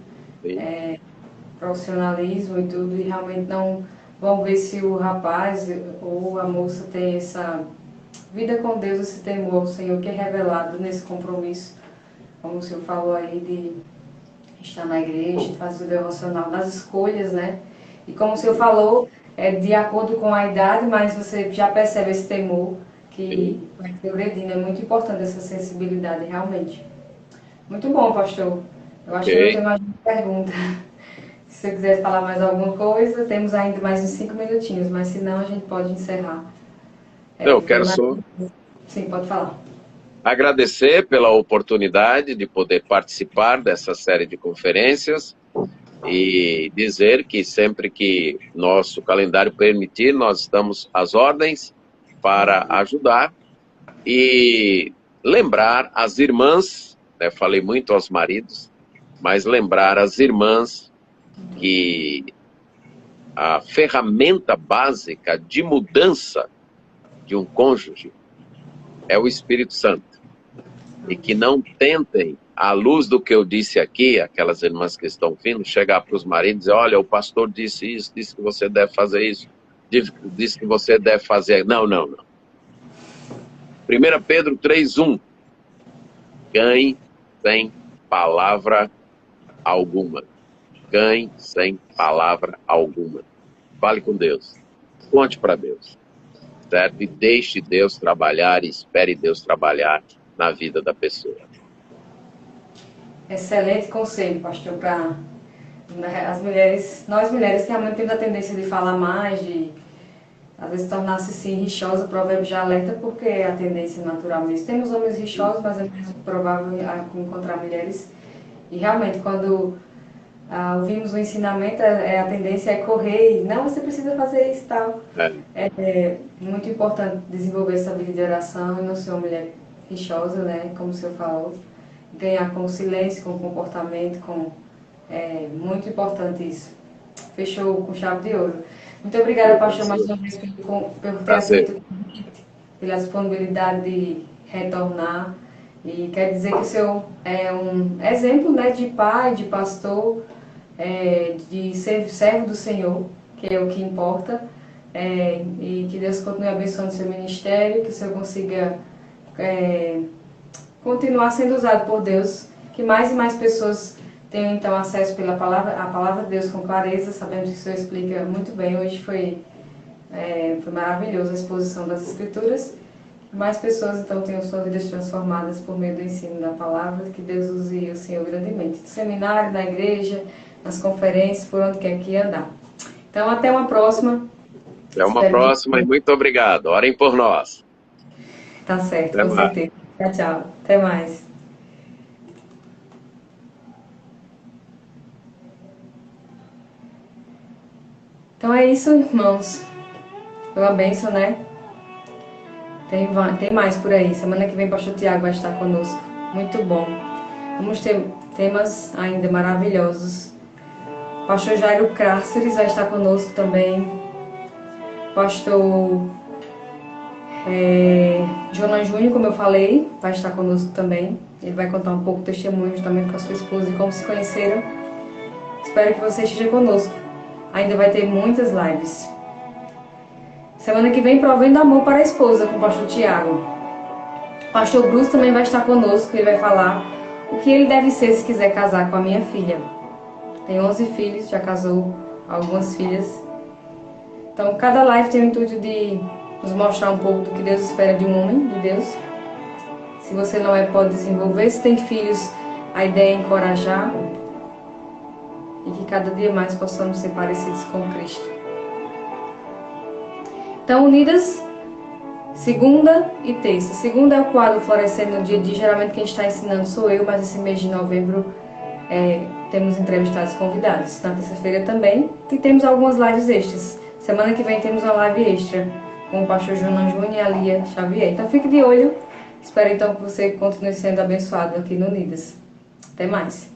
profissionalismo e tudo, e realmente não vão ver se o rapaz ou a moça tem essa vida com Deus, esse temor ao Senhor que é revelado nesse compromisso, como o senhor falou aí, de estar na igreja, de fazer o devocional, das escolhas, né? E como o senhor falou, é de acordo com a idade, mas você já percebe esse temor que vai progredindo. É muito importante essa sensibilidade, realmente. Muito bom, pastor. Eu acho que eu não tenho mais uma pergunta. Se você quiser falar mais alguma coisa, temos ainda mais uns 5 minutinhos, mas se não, a gente pode encerrar. Eu quero só... Sim, pode falar. Agradecer pela oportunidade de poder participar dessa série de conferências e dizer que sempre que nosso calendário permitir, nós estamos às ordens para ajudar e lembrar as irmãs, né, falei muito aos maridos, mas lembrar as irmãs que a ferramenta básica de mudança de um cônjuge é o Espírito Santo. E que não tentem, à luz do que eu disse aqui, aquelas irmãs que estão vindo, chegar para os maridos e dizer, olha, o pastor disse isso, disse que você deve fazer isso, disse que você deve fazer... Não, não, não. 1 Pedro 3:1. Ganhe sem palavra alguma. Ganhe sem palavra alguma. Fale com Deus. Conte para Deus. Certo? E deixe Deus trabalhar e espere Deus trabalhar na vida da pessoa. Excelente conselho, pastor, para as mulheres, nós mulheres que realmente temos a tendência de falar mais, de às vezes tornar-se assim rixosa, o provérbio já alerta porque é a tendência natural mesmo. Temos homens rixosos, mas é mais provável encontrar mulheres. E realmente, quando ouvimos o ensinamento, a tendência é correr e, não, você precisa fazer isso e tal. É muito importante desenvolver essa vida de oração e não ser uma mulher rixosa, né, como o senhor falou, ganhar com o silêncio, com o comportamento, é muito importante isso. Fechou com chave de ouro. Muito obrigada, pastor, mais uma vez por ter aceito o convite, pela disponibilidade de retornar. E quer dizer que o senhor é um exemplo, né, de pai, de pastor, de ser servo do Senhor, que é o que importa. E que Deus continue abençoando o seu ministério, que o senhor consiga continuar sendo usado por Deus, que mais e mais pessoas tenham então acesso a palavra de Deus com clareza. Sabemos que o senhor explica muito bem. Hoje foi maravilhoso a exposição das Escrituras. Mais pessoas então tenham suas vidas transformadas por meio do ensino da palavra. Que Deus use o Senhor grandemente, no seminário, na igreja, nas conferências, por onde quer que andar. Então até uma próxima. Até uma próxima e muito obrigado. Orem por nós. Tá certo, com certeza. Tchau, tchau. Até mais. Então é isso, irmãos. Foi uma bênção, né? Tem mais por aí. Semana que vem o pastor Tiago vai estar conosco. Muito bom. Vamos ter temas ainda maravilhosos. O pastor Jairo Cáceres vai estar conosco também. pastor Jonas Júnior, como eu falei, vai estar conosco também. Ele vai contar um pouco do testemunho também com a sua esposa e como se conheceram. Espero que você esteja conosco. Ainda vai ter muitas lives. Semana que vem, Provendo Amor para a Esposa, com o pastor Tiago. O pastor Bruce também vai estar conosco. Ele vai falar o que ele deve ser se quiser casar com a minha filha. Tem 11 filhos, já casou algumas filhas. Então, cada live tem o intuito de nos mostrar um pouco do que Deus espera de um homem, de Deus. Se você não é, pode desenvolver. Se tem filhos, a ideia é encorajar. E que cada dia mais possamos ser parecidos com Cristo. Então, unidas, segunda e terça. Segunda é o quadro Florescendo no Dia a Dia. Geralmente quem está ensinando sou eu, mas esse mês de novembro temos entrevistados convidados. Na terça-feira também. E temos algumas lives extras. Semana que vem temos uma live extra com o pastor Jonas Júnior e a Lia Xavier. Então fique de olho. Espero então que você continue sendo abençoado aqui no Unidas. Até mais.